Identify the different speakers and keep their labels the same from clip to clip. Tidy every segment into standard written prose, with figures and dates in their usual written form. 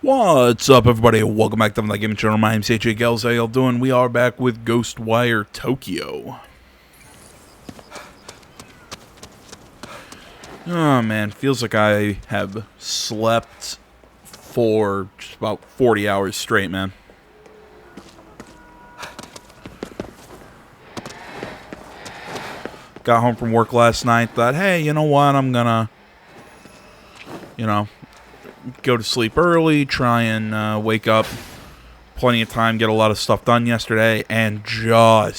Speaker 1: What's up, everybody? Welcome back to the Gaming Channel. My name's AJ Gels. How y'all doing? We are back with Ghostwire Tokyo. Oh man, feels like I have slept for just about 40 hours straight, man. Got home from work last night, thought, hey, you know what, I'm gonna, go to sleep early, try and wake up plenty of time, get a lot of stuff done yesterday, and I'm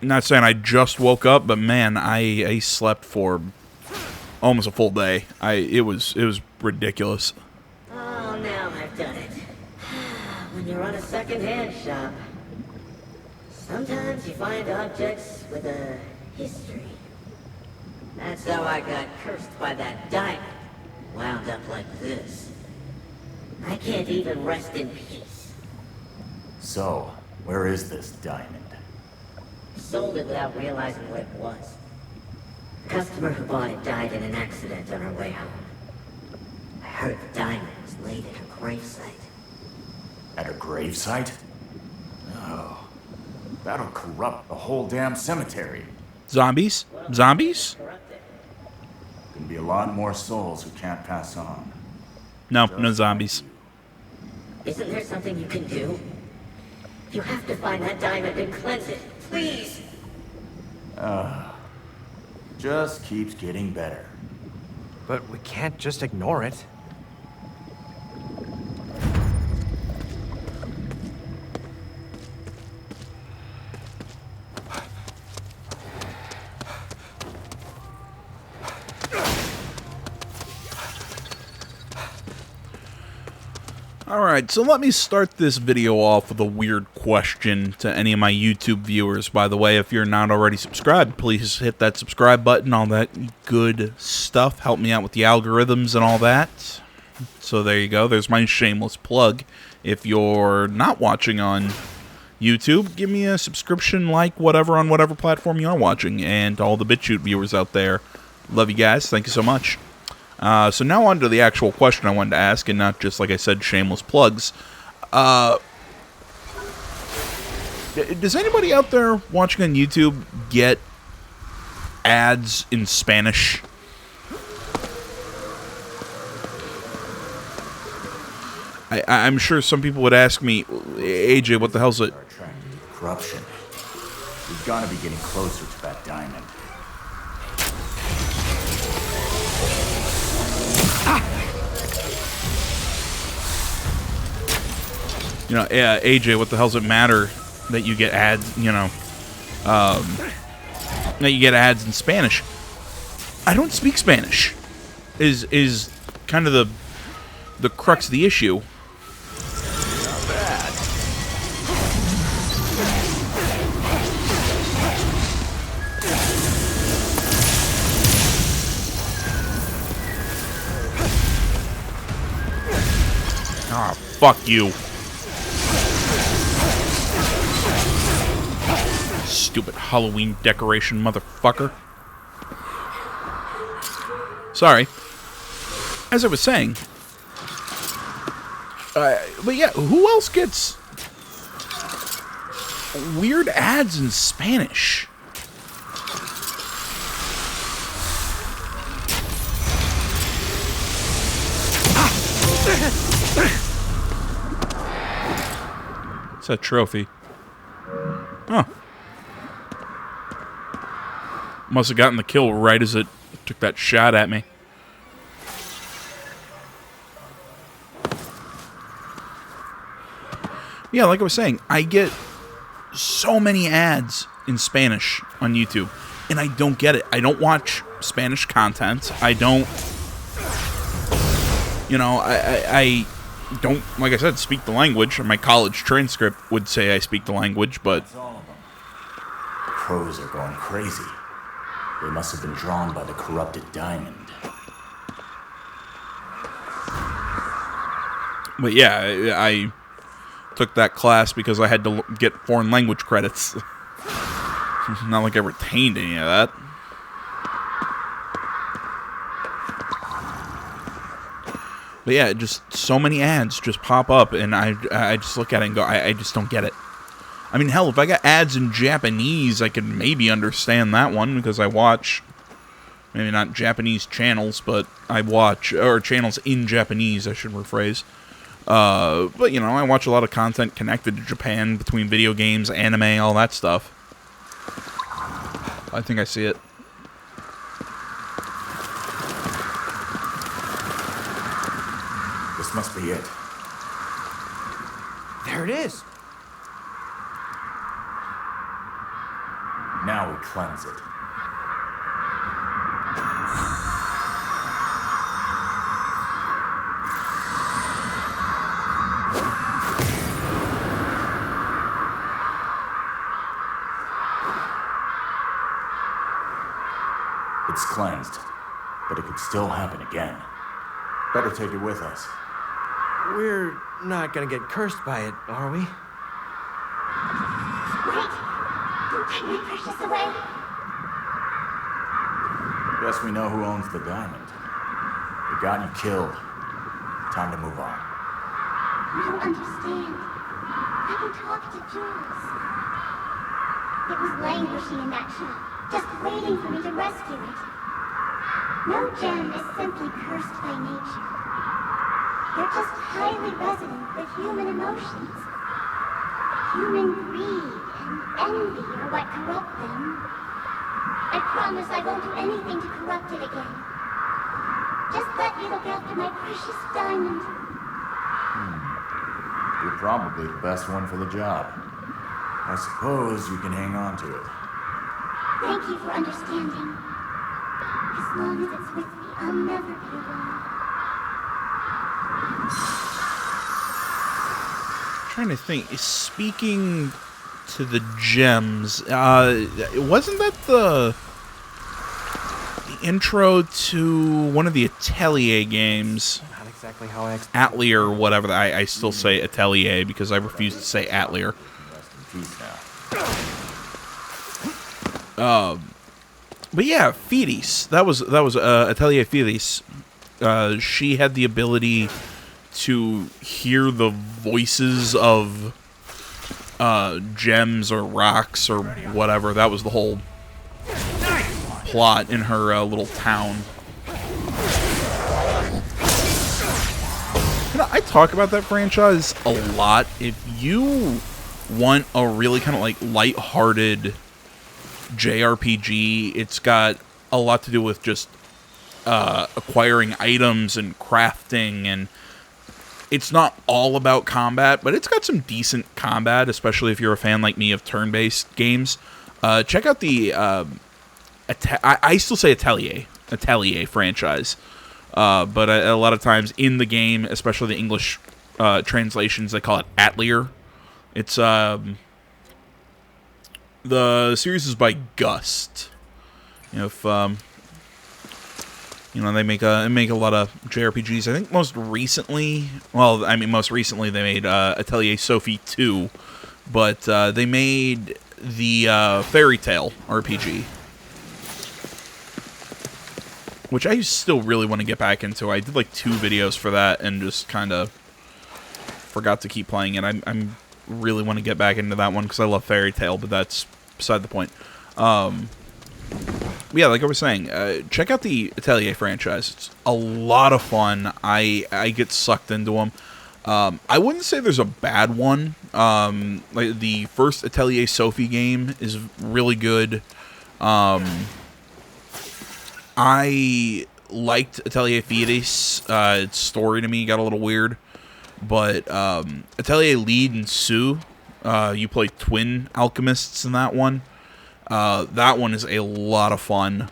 Speaker 1: not saying I just woke up, but man, I slept for almost a full day. It was ridiculous.
Speaker 2: Oh, now I've done it. When you run a second-hand shop, sometimes you find objects with a history. That's how I got cursed by that diamond. Wound up like this. I can't even rest in peace.
Speaker 3: So, where is this diamond?
Speaker 2: Sold it without realizing what it was. The customer who bought it died in an accident on her way home. I heard the diamond was laid at her gravesite.
Speaker 3: At her gravesite? Oh, that'll corrupt the whole damn cemetery.
Speaker 1: Zombies? Zombies?
Speaker 3: Gonna be a lot more souls who can't pass on.
Speaker 1: No, no zombies.
Speaker 2: Isn't there something you can do? You have to find that diamond and cleanse it, please!
Speaker 3: Just keeps getting better.
Speaker 4: But we can't just ignore it.
Speaker 1: Alright, so let me start this video off with a weird question to any of my YouTube viewers. By the way, if you're not already subscribed, please hit that subscribe button, all that good stuff. Help me out with the algorithms and all that. So there you go, there's my shameless plug. If you're not watching on YouTube, give me a subscription, like, whatever, on whatever platform you are watching. And to all the BitChute viewers out there, love you guys, thank you so much. So now on to the actual question I wanted to ask, and not just, like I said, shameless plugs. Does anybody out there watching on YouTube get ads in Spanish? I'm sure some people would ask me, AJ, what the hell's it?
Speaker 3: Are attracted to corruption. We've got to be getting closer to that diamond.
Speaker 1: AJ, what the hell does it matter that you get ads, that you get ads in Spanish? I don't speak Spanish, is kind of the crux of the issue.
Speaker 3: Not bad.
Speaker 1: Ah, fuck you. Stupid Halloween decoration, motherfucker. Sorry. As I was saying. But yeah, who else gets weird ads in Spanish? It's a trophy. Huh. Must have gotten the kill right as it took that shot at me. Yeah, like I was saying, I get so many ads in Spanish on YouTube, and I don't get it. I don't watch Spanish content. I don't, I don't, like I said, speak the language. My college transcript would say I speak the language, but
Speaker 3: That's all of them. The crows are going crazy. They must have been drawn by the corrupted diamond.
Speaker 1: But yeah, I took that class because I had to get foreign language credits. Not like I retained any of that. But yeah, just so many ads just pop up, and I just look at it and go, I just don't get it. I mean, hell, if I got ads in Japanese, I could maybe understand that one, because I watch, maybe not Japanese channels, but I watch, or channels in Japanese, I should rephrase. But, you know, I watch a lot of content connected to Japan, between video games, anime, all that stuff. I think I see it.
Speaker 3: This must be it.
Speaker 4: There it is.
Speaker 3: Now we cleanse it. It's cleansed, but it could still happen again. Better take it with us.
Speaker 4: We're not gonna get cursed by it, are we?
Speaker 5: Wait! Don't take my precious away!
Speaker 3: Guess we know who owns the diamond. We got you killed. Time to move on.
Speaker 5: You don't understand. I can talk to Jules. It was languishing in that shop, just waiting for me to rescue it. No gem is simply cursed by nature. They're just highly resonant with human emotions. Human greed and envy are what corrupt them. I promise I won't do anything to corrupt it again. Just let me look after my precious diamond.
Speaker 3: You're probably the best one for the job. I suppose you can hang on to it.
Speaker 5: Thank you for understanding. As long as it's with me, I'll never be alone.
Speaker 1: Trying to think. Speaking to the gems, wasn't that the intro to one of the Atelier games?
Speaker 4: Not exactly how I expected.
Speaker 1: Atelier or whatever. I still say Atelier because I refuse to say Atelier.
Speaker 3: Rest in peace now.
Speaker 1: But yeah, Fides. That was Atelier Fides. She had the ability to hear the voices of gems or rocks or whatever. That was the whole plot in her little town. You know, I talk about that franchise a lot. If you want a really kind of like lighthearted JRPG, it's got a lot to do with just acquiring items and crafting, and it's not all about combat, but it's got some decent combat, especially if you're a fan like me of turn-based games. Check out the I still say Atelier franchise, but a lot of times in the game, especially the English translations, they call it Atelier. It's the series is by Gust. You know, if you know, they make a lot of JRPGs. I think most recently they made Atelier Sophie 2, but they made the Fairy Tale RPG, which I still really want to get back into. I did like 2 videos for that and just kind of forgot to keep playing it. I'm really want to get back into that one because I love Fairy Tale, but that's beside the point. Yeah, like I was saying, check out the Atelier franchise. It's a lot of fun. I get sucked into them. I wouldn't say there's a bad one. Like the first Atelier Sophie game is really good. I liked Atelier Fides. Its story to me got a little weird, but Atelier Lead and Sue, you play twin alchemists in that one. That one is a lot of fun,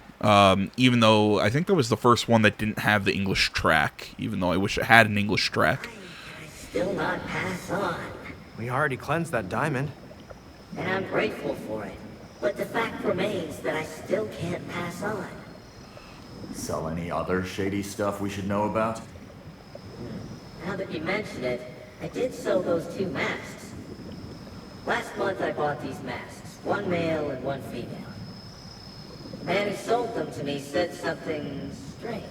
Speaker 1: even though I think that was the first one that didn't have the English track, even though I wish it had an English track.
Speaker 2: I still not pass on,
Speaker 4: We already cleansed that diamond.
Speaker 2: and I'm grateful for it. But the fact remains that I still can't pass on.
Speaker 3: Sell any other shady stuff we should know about?
Speaker 2: Now that you mention it, I did sell those 2 masks. Last month I bought these masks, 1 male and 1 female. The man who sold them to me said something strange.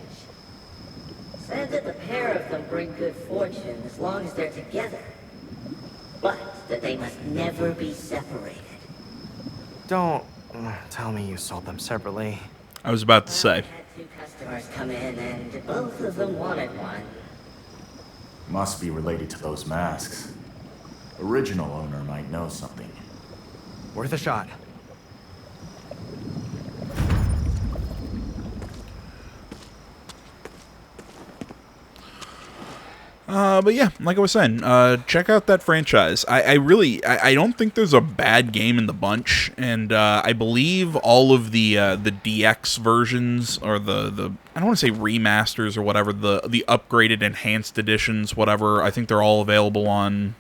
Speaker 2: Said that the pair of them bring good fortune as long as they're together. But that they must never be separated.
Speaker 4: Don't tell me you sold them separately.
Speaker 1: I was about to
Speaker 2: I
Speaker 1: say.
Speaker 2: had 2 customers come in and both of them wanted one.
Speaker 3: Must be related to those masks. Original owner might know something.
Speaker 4: Worth a shot.
Speaker 1: But yeah, like I was saying, check out that franchise. I don't think there's a bad game in the bunch, and I believe all of the DX versions, or the I don't want to say remasters or whatever, the upgraded enhanced editions, whatever, I think they're all available on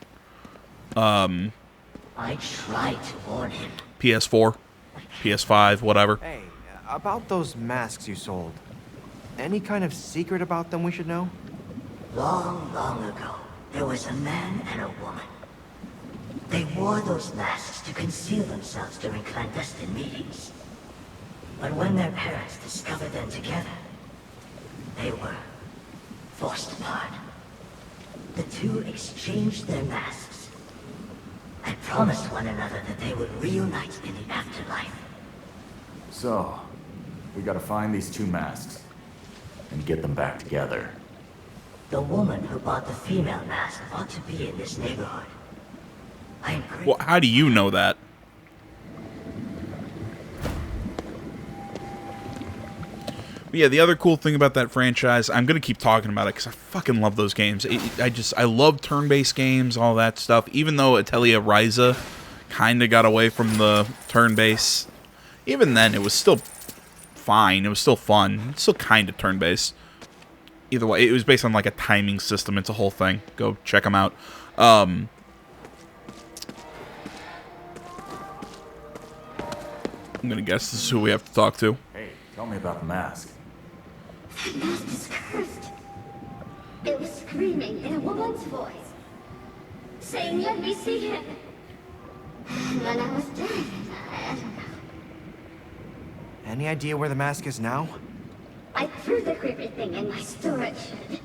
Speaker 2: I tried to warn him.
Speaker 1: PS4, PS5, whatever.
Speaker 4: Hey, about those masks you sold. Any kind of secret about them we should know?
Speaker 2: Long, long ago, there was a man and a woman. They wore those masks to conceal themselves during clandestine meetings. But when their parents discovered them together, they were forced apart. The two exchanged their masks and promised one another that they would reunite in the afterlife.
Speaker 3: So, we gotta find these 2 masks and get them back together.
Speaker 2: The woman who bought the female mask ought to be in this neighborhood. I am grateful.
Speaker 1: Well, how do you know that? But yeah, the other cool thing about that franchise, I'm going to keep talking about it because I fucking love those games. I love turn-based games, all that stuff. Even though Atelier Ryza kind of got away from the turn-based, even then it was still fine. It was still fun. It's still kind of turn-based. Either way, it was based on like a timing system. It's a whole thing. Go check them out. I'm going to guess this is who we have to talk to.
Speaker 3: Hey, tell me about the mask.
Speaker 5: That mask is cursed. It was screaming in a woman's voice, saying, "Let me see him." And when I was dead, I don't know.
Speaker 4: Any idea where the mask is now?
Speaker 5: I threw the creepy thing in my storage shed.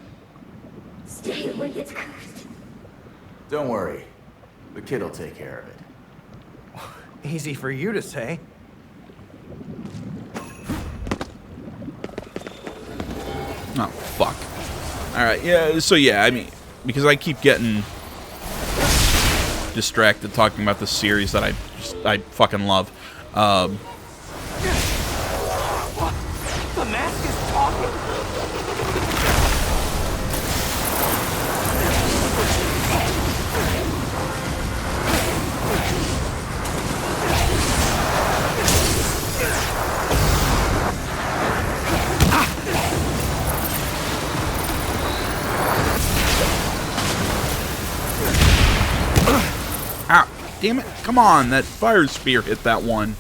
Speaker 5: Stay away, it's cursed.
Speaker 3: Don't worry. The kid'll take care of it.
Speaker 4: Easy for you to say.
Speaker 1: Oh, fuck. Alright, yeah, so yeah, I mean, because I keep getting distracted talking about this series that I fucking love.
Speaker 4: The mask is talking?
Speaker 1: Ow, damn it, come on, that fire spear hit that one.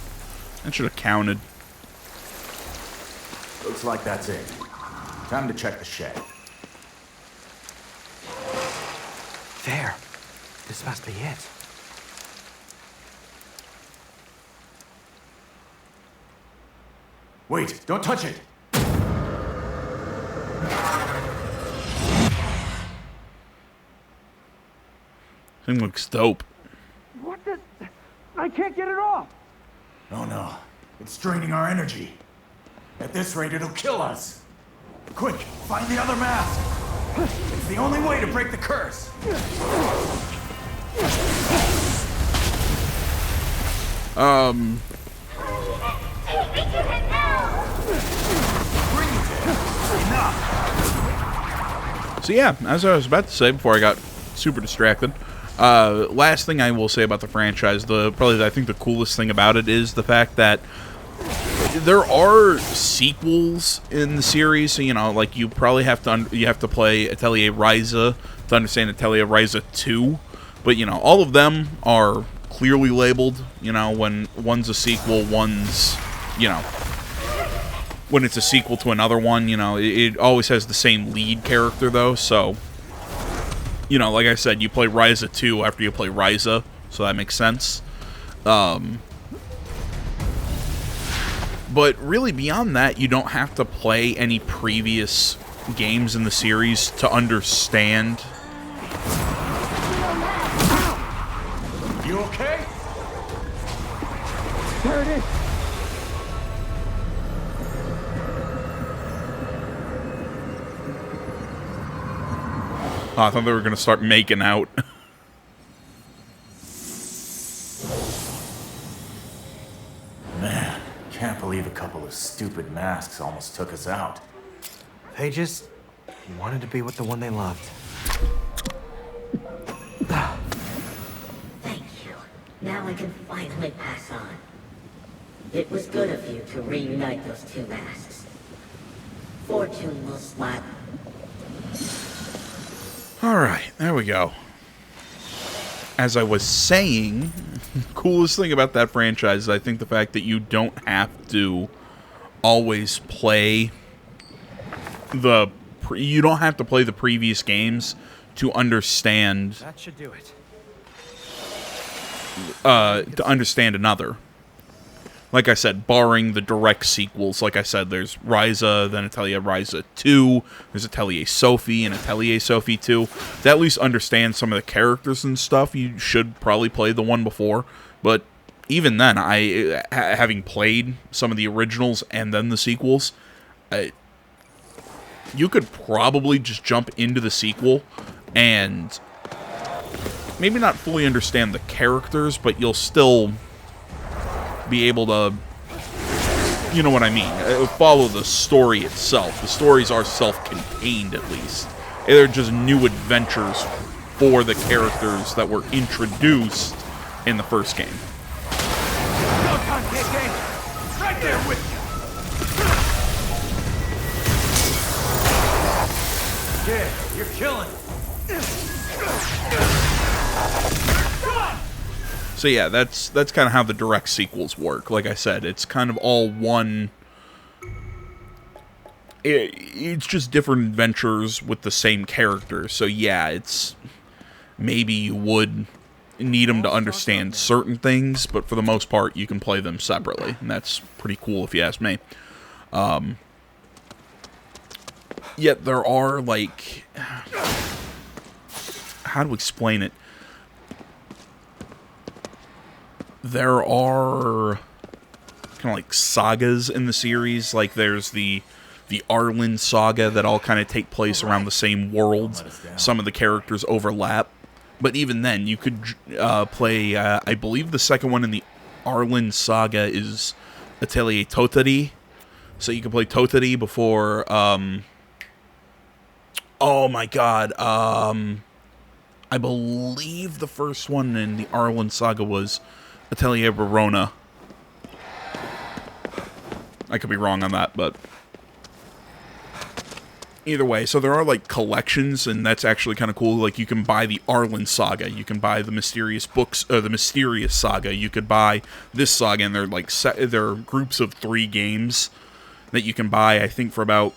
Speaker 1: That should have counted.
Speaker 3: Looks like that's it. Time to check the shed.
Speaker 4: There. This must be it.
Speaker 3: Wait, don't touch it!
Speaker 1: Thing looks dope.
Speaker 4: What the? I can't get it off.
Speaker 3: Oh no, it's draining our energy. At this rate, it'll kill us. Quick, find the other mask. It's the only way to break the curse.
Speaker 5: Take me to him now!
Speaker 3: Bring it to him. Enough.
Speaker 1: So yeah, as I was about to say before I got super distracted, last thing I will say about the franchise, probably I think the coolest thing about it is the fact that there are sequels in the series. So, you know, like you probably have to play Atelier Ryza to understand Atelier Ryza 2, but you know, all of them are clearly labeled. You know, when one's a sequel, one's, you know, when it's a sequel to another one, you know, it always has the same lead character, though, so, you know, like I said, you play Ryza 2 after you play Ryza, so that makes sense. But really, beyond that, you don't have to play any previous games in the series to understand.
Speaker 3: You okay?
Speaker 6: There it is.
Speaker 1: Oh, I thought they were going to start making out.
Speaker 3: Man, can't believe a couple of stupid masks almost took us out.
Speaker 4: They just wanted to be with the one they loved.
Speaker 2: Thank you. Now I can finally pass on. It was good of you to reunite those two masks. Fortune will smile.
Speaker 1: Alright, there we go. As I was saying, coolest thing about that franchise is I think the fact that you don't have to always play you don't have to play the previous games to understand
Speaker 4: That should do it.
Speaker 1: to understand another. Like I said, barring the direct sequels, like I said, there's Ryza, then Atelier Ryza 2, there's Atelier Sophie, and Atelier Sophie 2. To at least understand some of the characters and stuff, you should probably play the one before. But even then, having played some of the originals and then the sequels, you could probably just jump into the sequel and maybe not fully understand the characters, but you'll still be able to, you know what I mean, follow the story itself. The stories are self-contained, at least. They're just new adventures for the characters that were introduced in the first game.
Speaker 3: Doggone KK! Right there with you! Kid, you're killing.
Speaker 1: So yeah, that's kind of how the direct sequels work. Like I said, it's kind of all one. It's just different adventures with the same characters. So yeah, it's maybe you would need them to understand certain things, but for the most part, you can play them separately, and that's pretty cool if you ask me. Yet there are, like, how to explain it? There are kind of like sagas in the series. Like there's the Arlen saga that all kind of take place around the same world. Some of the characters overlap, but even then, you could play. I believe the second one in the Arlen saga is Atelier Totari, so you can play Totari before. Oh my God! I believe the first one in the Arlen saga was Atelier Verona. I could be wrong on that, but either way, so there are like collections, and that's actually kind of cool. Like you can buy the Arlen saga, you can buy the Mysterious books, the Mysterious saga. You could buy this saga, and they're like they're groups of 3 games that you can buy. I think for about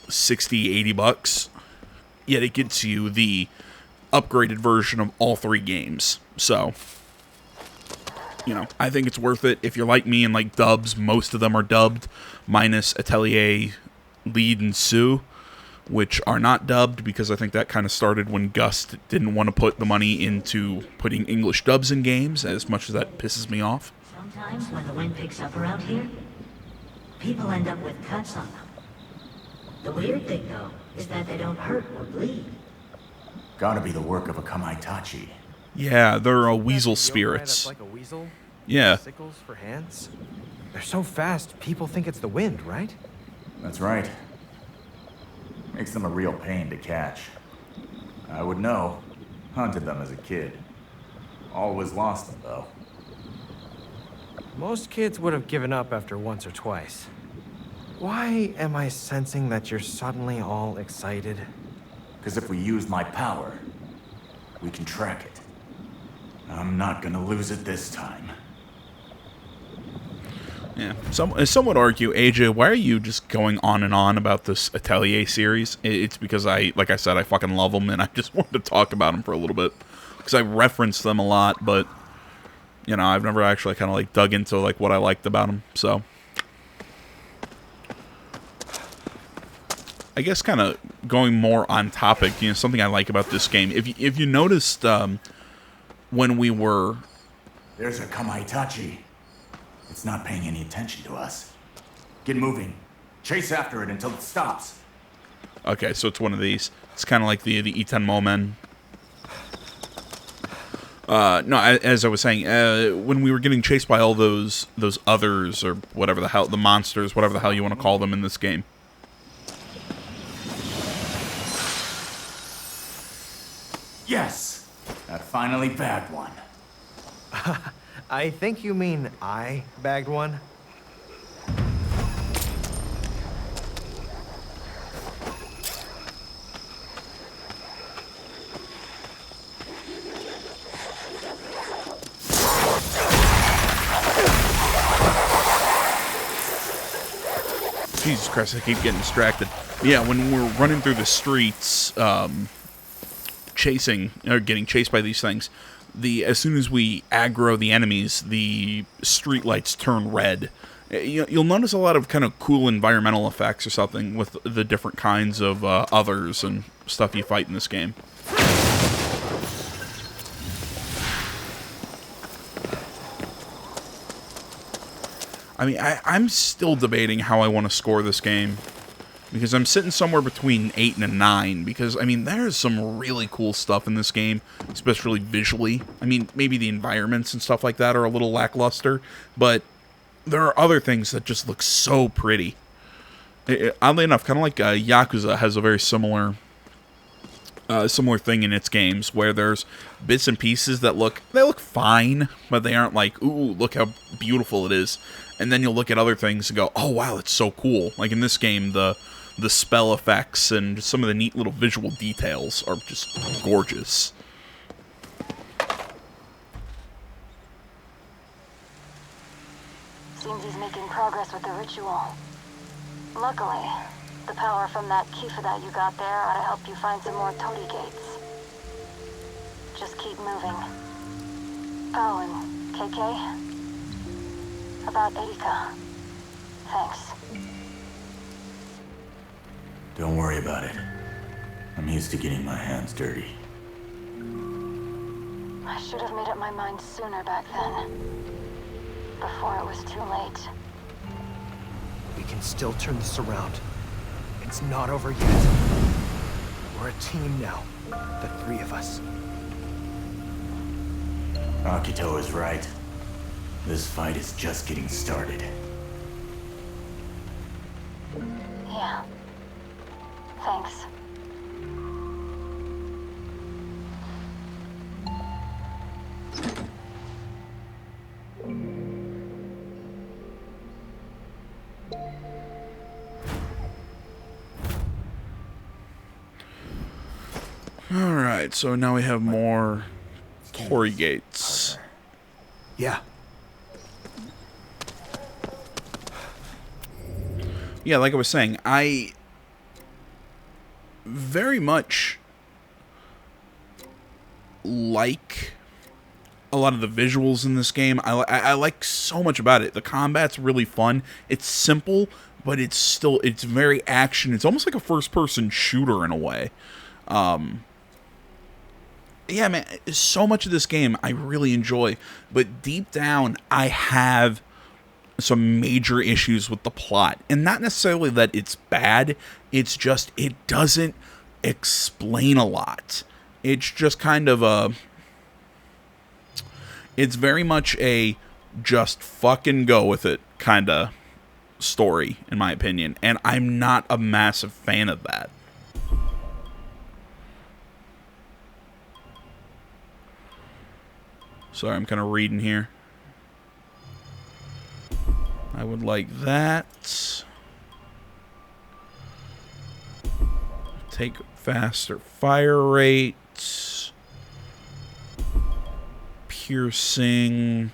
Speaker 1: $60-80. Yet it gets you the upgraded version of all 3 games. So, you know, I think it's worth it. If you're like me and like dubs, most of them are dubbed, minus Atelier Lead and Sue, which are not dubbed because I think that kind of started when Gust didn't want to put the money into putting English dubs in games, as much as that pisses me off.
Speaker 2: Sometimes when the wind picks up around here, people end up with cuts on them. The weird thing, though, is that they don't hurt or bleed.
Speaker 3: Gotta be the work of a Kamaitachi.
Speaker 1: Yeah, they're weasel
Speaker 4: That's
Speaker 1: spirits.
Speaker 4: like a weasel?
Speaker 1: Yeah.
Speaker 4: Sickles for hands? They're so fast, people think it's the wind, right?
Speaker 3: That's right. Makes them a real pain to catch. I would know. Hunted them as a kid. Always lost them, though.
Speaker 4: Most kids would have given up after once or twice. Why am I sensing that you're suddenly all excited?
Speaker 3: Because if we use my power, we can track it. I'm not gonna lose it this time.
Speaker 1: Yeah. Some would argue, AJ, why are you just going on and on about this Atelier series? It's because like I said, I fucking love them, and I just wanted to talk about them for a little bit. Because I reference them a lot, but, you know, I've never actually kind of, like, dug into, like, what I liked about them, so. I guess kind of going more on topic, you know, something I like about this game. If you noticed, when we were...
Speaker 3: There's a Kamaitachi. It's not paying any attention to us. Get moving. Chase after it until it stops.
Speaker 1: Okay, so it's one of these. It's kind of like the Iten Momen. No, as I was saying, when we were getting chased by all those others, or whatever the hell, the monsters, whatever the hell you want to call them in this game.
Speaker 3: Yes! That finally bagged one.
Speaker 4: I think you mean I bagged one.
Speaker 1: Jesus Christ, I keep getting distracted. Yeah, when we're running through the streets, chasing, or getting chased by these things, as soon as we aggro the enemies, the street lights turn red. You'll notice a lot of kind of cool environmental effects or something with the different kinds of others and stuff you fight in this game. I mean, I'm still debating how I want to score this game, because I'm sitting somewhere between 8 and a 9, because, I mean, there's some really cool stuff in this game, especially visually. I mean, maybe the environments and stuff like that are a little lackluster, but there are other things that just look so pretty. Oddly enough, kind of like Yakuza has a very similar thing in its games, where there's bits and pieces that look fine, but they aren't like, ooh, look how beautiful it is. And then you'll look at other things and go, oh wow, it's so cool. Like in this game, the spell effects and some of the neat little visual details are just gorgeous.
Speaker 6: Seems he's making progress with the ritual. Luckily, the power from that Kifa that you got there ought to help you find some more Torii gates. Just keep moving. Oh, and KK? About Erika. Thanks.
Speaker 3: Don't worry about it. I'm used to getting my hands dirty.
Speaker 6: I should have made up my mind sooner back then. Before it was too late.
Speaker 4: We can still turn this around. It's not over yet. We're a team now. The three of us.
Speaker 3: Akito is right. This fight is just getting started.
Speaker 6: Yeah. Thanks.
Speaker 1: Alright, so now we have more Torii gates.
Speaker 4: Yeah.
Speaker 1: Yeah, like I was saying, I very much like a lot of the visuals in this game. I like so much about it. The combat's really fun. It's simple, but it's very action. It's almost like a first-person shooter in a way. Yeah, man, so much of this game I really enjoy, but deep down I have some major issues with the plot. And not necessarily that it's bad, it's just it doesn't explain a lot. It's just kind of it's very much a just fucking go with it kind of story, in my opinion. And I'm not a massive fan of that. Sorry, I'm kind of reading here. I would like that. Take faster fire rates. Piercing.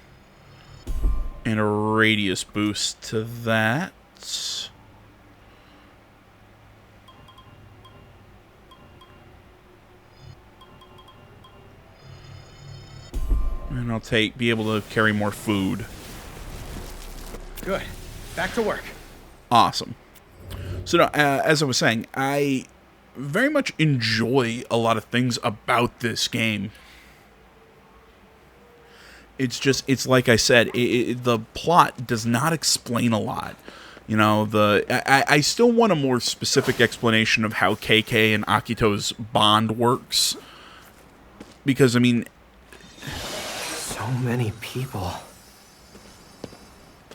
Speaker 1: And a radius boost to that. And I'll be able to carry more food.
Speaker 4: Good. Back to work.
Speaker 1: Awesome. So, no, as I was saying, I very much enjoy a lot of things about this game. It's just, it's like I said, the plot does not explain a lot. You know, I still want a more specific explanation of how KK and Akito's bond works. Because, I mean...
Speaker 4: So many people.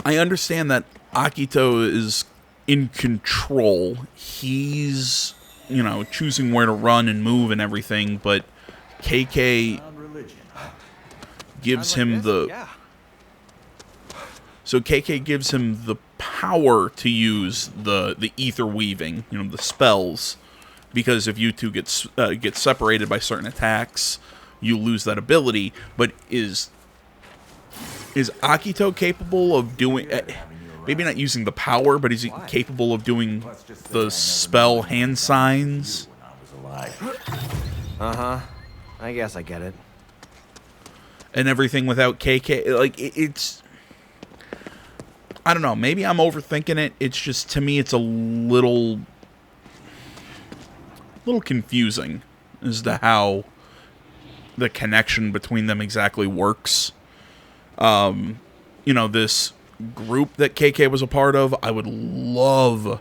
Speaker 1: I understand that Akito is in control. He's, you know, choosing where to run and move and everything, but KK gives him the... So KK gives him the power to use the ether weaving, you know, the spells, because if you two get separated by certain attacks, you lose that ability. But is Akito capable of doing, maybe not using the power, but is he capable of doing the spell hand signs?
Speaker 4: Uh-huh. I guess I get it.
Speaker 1: And everything without KK, like, it's... I don't know, maybe I'm overthinking it. It's just, to me, it's a little confusing as to how the connection between them exactly works. You know, this group that KK was a part of, I would love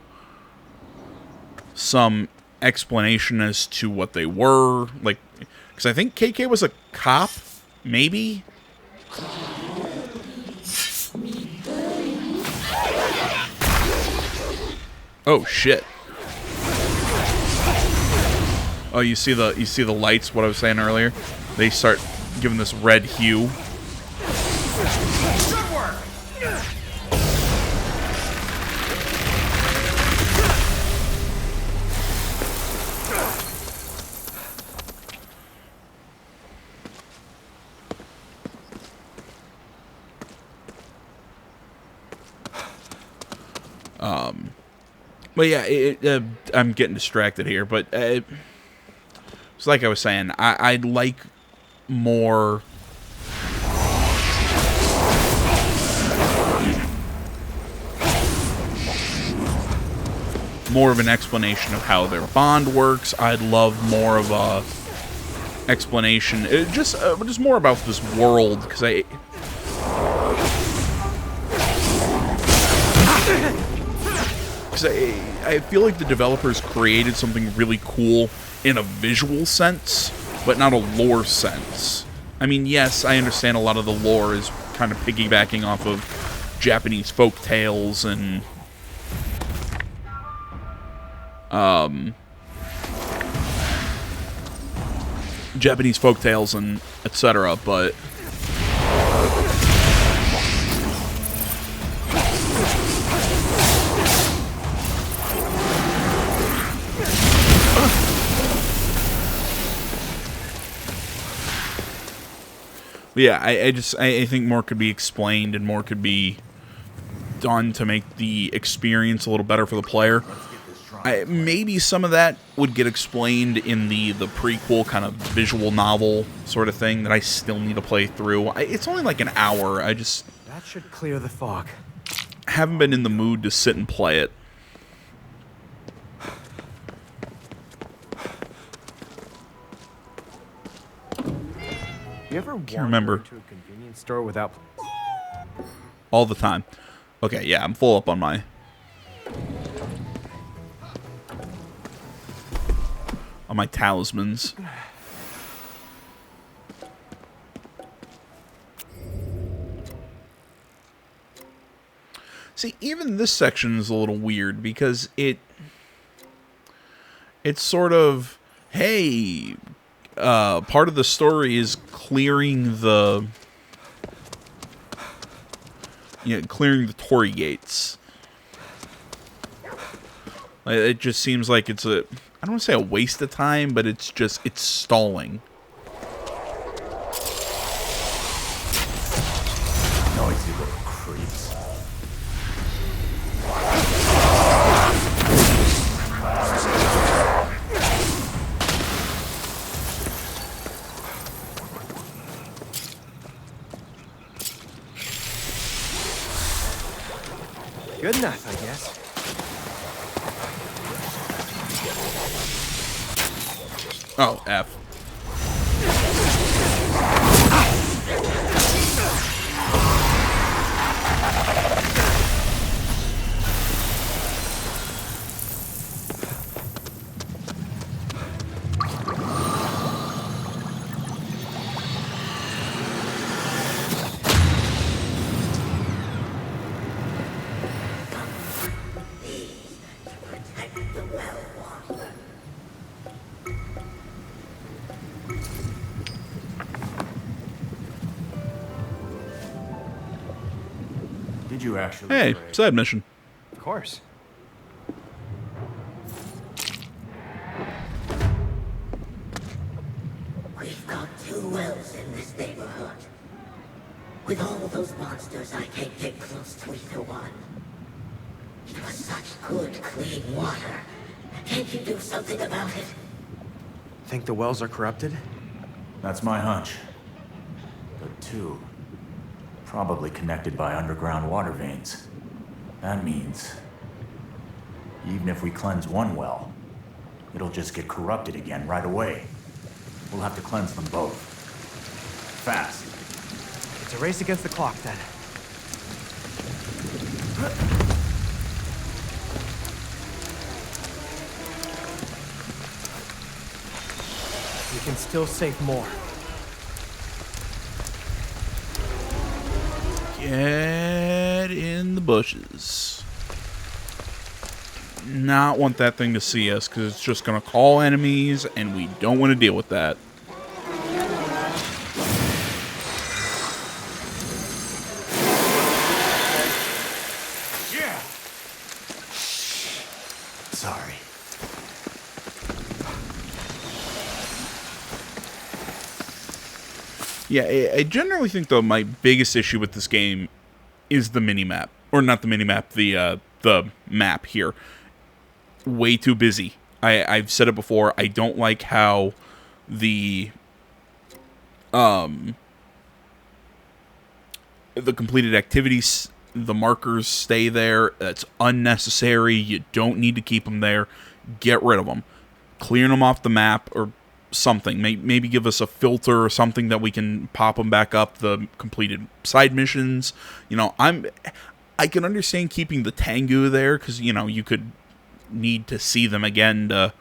Speaker 1: some explanation as to what they were. Like, because I think KK was a cop, maybe? Oh shit. Oh, you see the lights, what I was saying earlier? They start giving this red hue.
Speaker 3: Good work.
Speaker 1: But yeah, I'm getting distracted here, but it's like I was saying, I'd like more of an explanation of how their bond works. I'd love more of a explanation, just more about this world, because I feel like the developers created something really cool in a visual sense, but not a lore sense. I mean, yes, I understand a lot of the lore is kind of piggybacking off of Japanese folk tales and etc., but yeah, I think more could be explained and more could be done to make the experience a little better for the player. Maybe some of that would get explained in the prequel kind of visual novel sort of thing that I still need to play through. It's only like an hour. I just...
Speaker 4: That should clear the fog.
Speaker 1: Haven't been in the mood to sit and play it.
Speaker 4: You ever
Speaker 1: Can't remember.
Speaker 4: to a convenience store without...
Speaker 1: All the time. Okay, yeah, I'm full up on my... talismans. See, even this section is a little weird because it's sort of, hey, part of the story is clearing the Torii gates. It just seems like it's a, I don't want to say a waste of time, but it's stalling.
Speaker 3: Noisy little creeps.
Speaker 4: Good enough, I guess.
Speaker 1: Oh, F.
Speaker 3: Did you actually?
Speaker 1: Hey,
Speaker 3: pray?
Speaker 1: side mission.
Speaker 4: Of course.
Speaker 2: We've got 2 wells in this neighborhood. With all of those monsters, I can't get close to either one. It was such good, clean water. Can't you do something about it?
Speaker 4: Think the wells are corrupted?
Speaker 3: That's my hunch. But 2, probably connected by underground water veins. That means, even if we cleanse one well, it'll just get corrupted again right away. We'll have to cleanse them both. Fast.
Speaker 4: It's a race against the clock, then. We can still save more.
Speaker 1: Get in the bushes. Not want that thing to see us, because it's just going to call enemies, and we don't want to deal with that.
Speaker 3: Yeah. Sorry.
Speaker 1: Yeah, I generally think, though, my biggest issue with this game is the minimap. Or not the minimap, the map here. Way too busy. I've said it before, I don't like how the completed activities, the markers stay there. That's unnecessary. You don't need to keep them there. Get rid of them. Clearing them off the map or something. Maybe give us a filter or something that we can pop them back up. The completed side missions. You know, I can understand keeping the Tengu there because, you know, you could need to see them again to,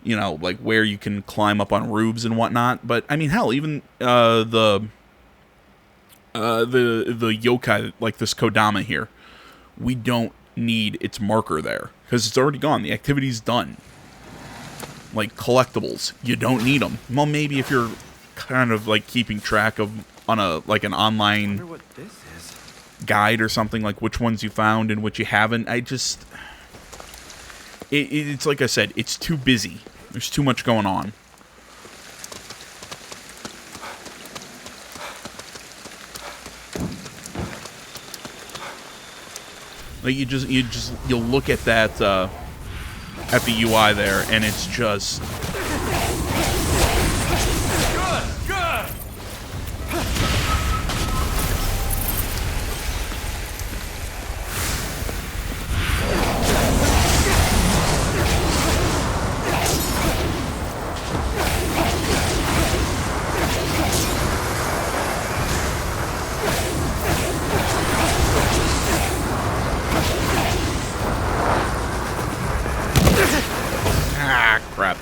Speaker 1: you know, like where you can climb up on roofs and whatnot. But I mean, hell, even the yokai, like this Kodama here, we don't need its marker there because it's already gone. The activity's done. Like collectibles, you don't need them. Well, maybe if you're kind of like keeping track of on a like an
Speaker 4: I
Speaker 1: online
Speaker 4: wonder what this is.
Speaker 1: guide or something, like which ones you found and which you haven't. It's like I said, it's too busy. There's too much going on. Like you'll look at that at the UI there, and it's just
Speaker 3: Good!
Speaker 1: crap.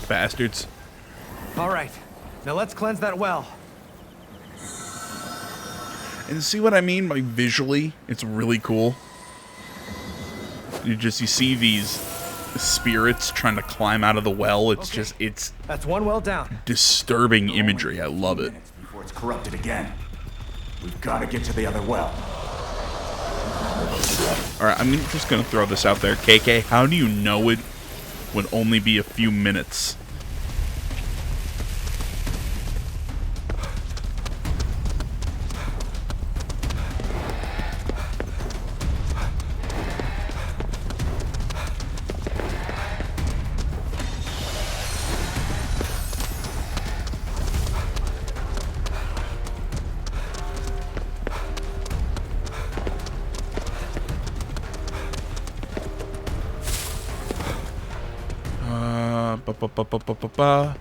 Speaker 1: Bastards.
Speaker 4: All right. Now let's cleanse that well.
Speaker 1: And see what I mean by visually? It's really cool. You see these spirits trying to climb out of the well. It's
Speaker 4: Okay.
Speaker 1: it's
Speaker 4: That's one well down.
Speaker 1: disturbing imagery. I love it.
Speaker 3: Minutes before it's corrupted again. We've got to get to the other well.
Speaker 1: Alright, I'm just gonna throw this out there. KK, how do you know it would only be a few minutes? Ba-ba-ba-ba-ba-ba-ba.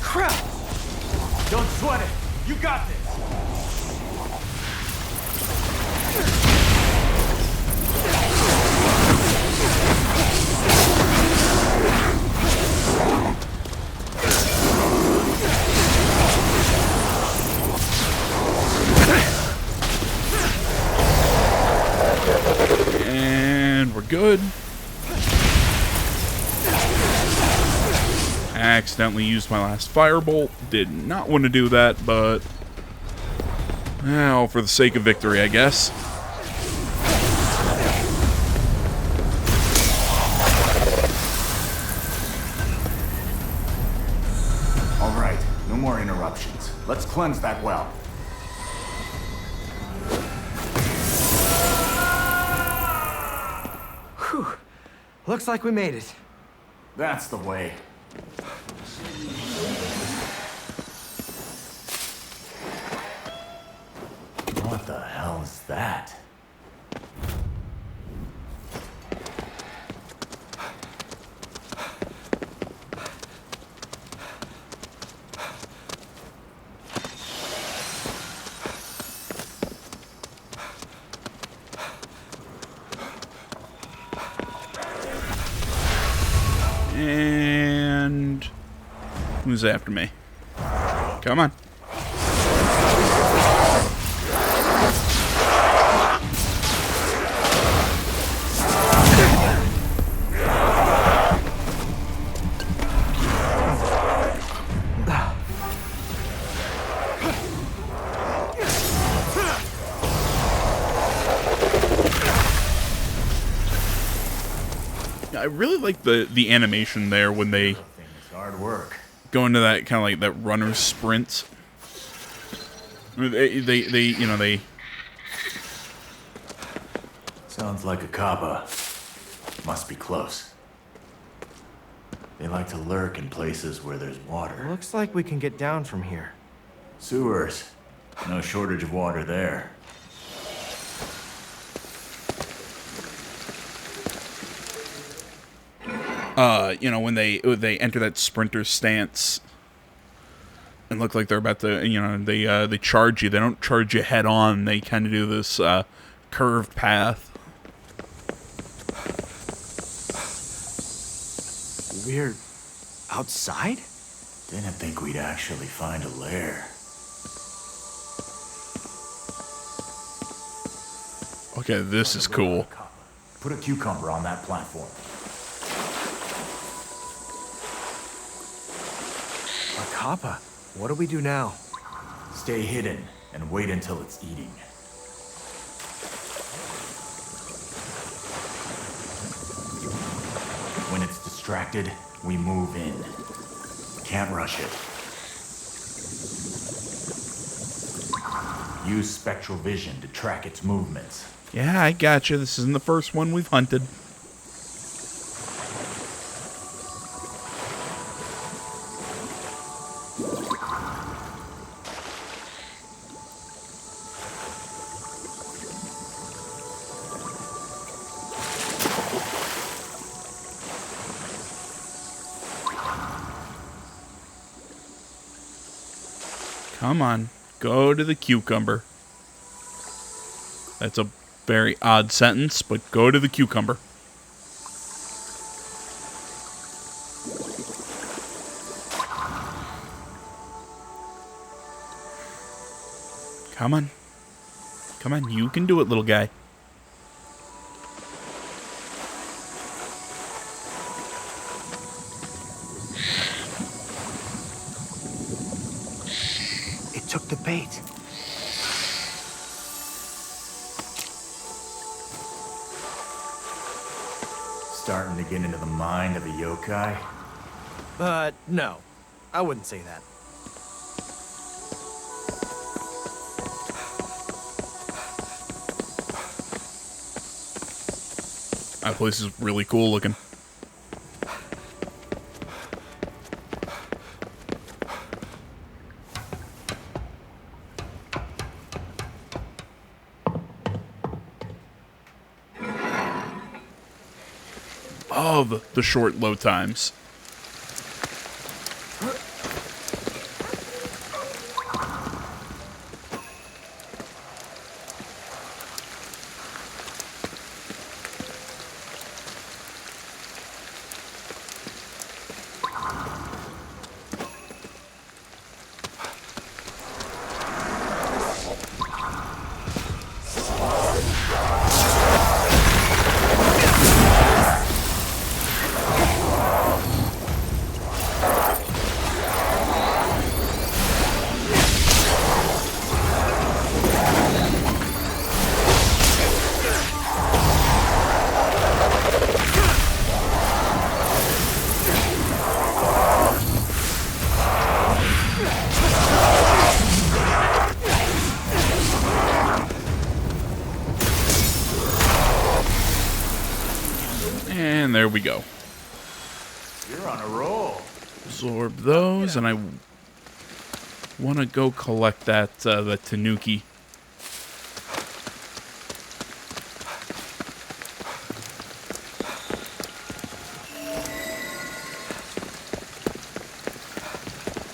Speaker 4: Crap!
Speaker 3: Don't sweat it. You got this.
Speaker 1: And we're good. I accidentally used my last firebolt. Did not want to do that, but well, for the sake of victory, I guess.
Speaker 3: All right, no more interruptions. Let's cleanse that well.
Speaker 4: Whew. Looks like we made it.
Speaker 3: That's the way. What the hell is that?
Speaker 1: And who's after me? Come on. I really like the animation there when they
Speaker 3: It's hard work.
Speaker 1: go into that kind of like that runner sprint. They
Speaker 3: Sounds like a kappa. Must be close. They like to lurk in places where there's water.
Speaker 4: Looks like we can get down from here.
Speaker 3: Sewers. No shortage of water there.
Speaker 1: when they enter that sprinter stance and look like they're about to, they charge you. They don't charge you head on. They kind of do this curved path.
Speaker 4: We're outside?
Speaker 3: Didn't think we'd actually find a lair.
Speaker 1: Okay, this is cool.
Speaker 3: Put a cucumber on that platform.
Speaker 4: A kappa. What do we do now?
Speaker 3: Stay hidden and wait until it's eating. When it's distracted, we move in. Can't rush it. Use spectral vision to track its movements.
Speaker 1: Yeah, I gotcha. This isn't the first one we've hunted. Come on, go to the cucumber. That's a very odd sentence, but go to the cucumber. Come on. Come on, you can do it, little guy.
Speaker 4: It took the bait.
Speaker 3: Starting to get into the mind of a yokai?
Speaker 4: No. I wouldn't say that.
Speaker 1: That place is really cool looking. Oh, the short load times. And there we go.
Speaker 3: You're on a roll.
Speaker 1: Absorb those, and I want to go collect that the Tanuki.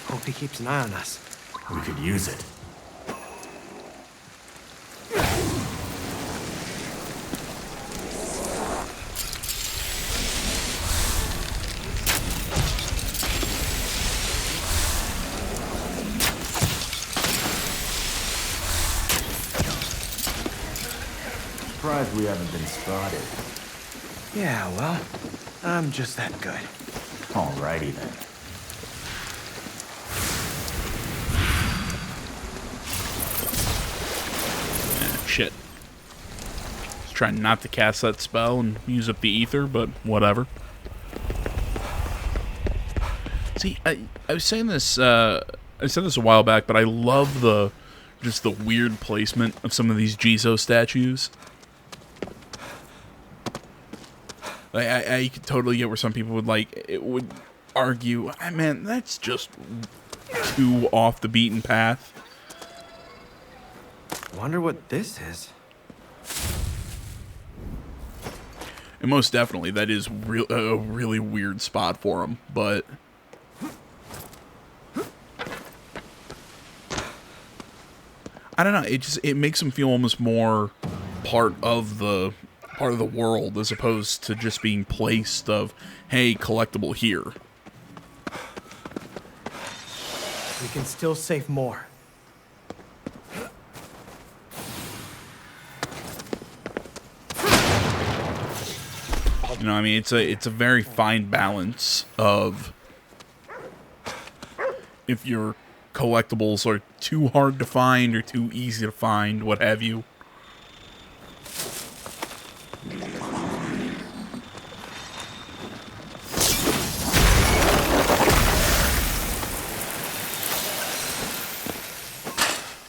Speaker 4: Hope he keeps an eye on us.
Speaker 3: We could use it. Surprised we haven't been spotted.
Speaker 4: Yeah, well, I'm just that good.
Speaker 3: Alrighty then.
Speaker 1: Shit. Just trying not to cast that spell and use up the ether, but whatever. See, I was saying this, I said this a while back, but I love just the weird placement of some of these Jizo statues. Like, I could totally get where some people would argue, man, that's just too off the beaten path.
Speaker 4: Wonder what this is.
Speaker 1: And most definitely, that is a really weird spot for him, but I don't know. It makes him feel almost more part of the world as opposed to just being placed of, hey, collectible here.
Speaker 4: We can still save more.
Speaker 1: You know, I mean, it's a very fine balance of if your collectibles are too hard to find or too easy to find, what have you.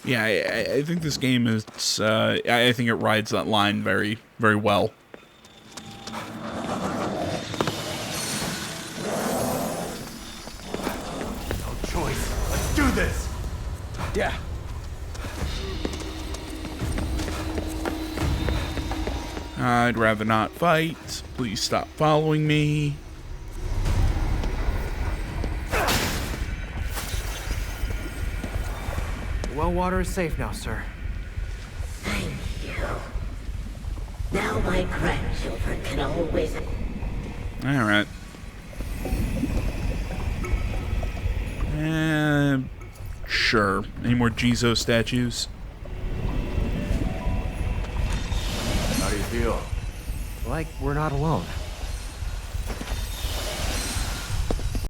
Speaker 1: Yeah, I think this game is, I think it rides that line very, very well.
Speaker 3: No choice. Let's do this.
Speaker 4: Yeah.
Speaker 1: I'd rather not fight. Please stop following me.
Speaker 4: Well, water is safe now, sir.
Speaker 2: Thank you. Now my grandchildren can always...
Speaker 1: Alright. Sure. Any more Jizo statues?
Speaker 3: How do you feel?
Speaker 4: Like we're not alone.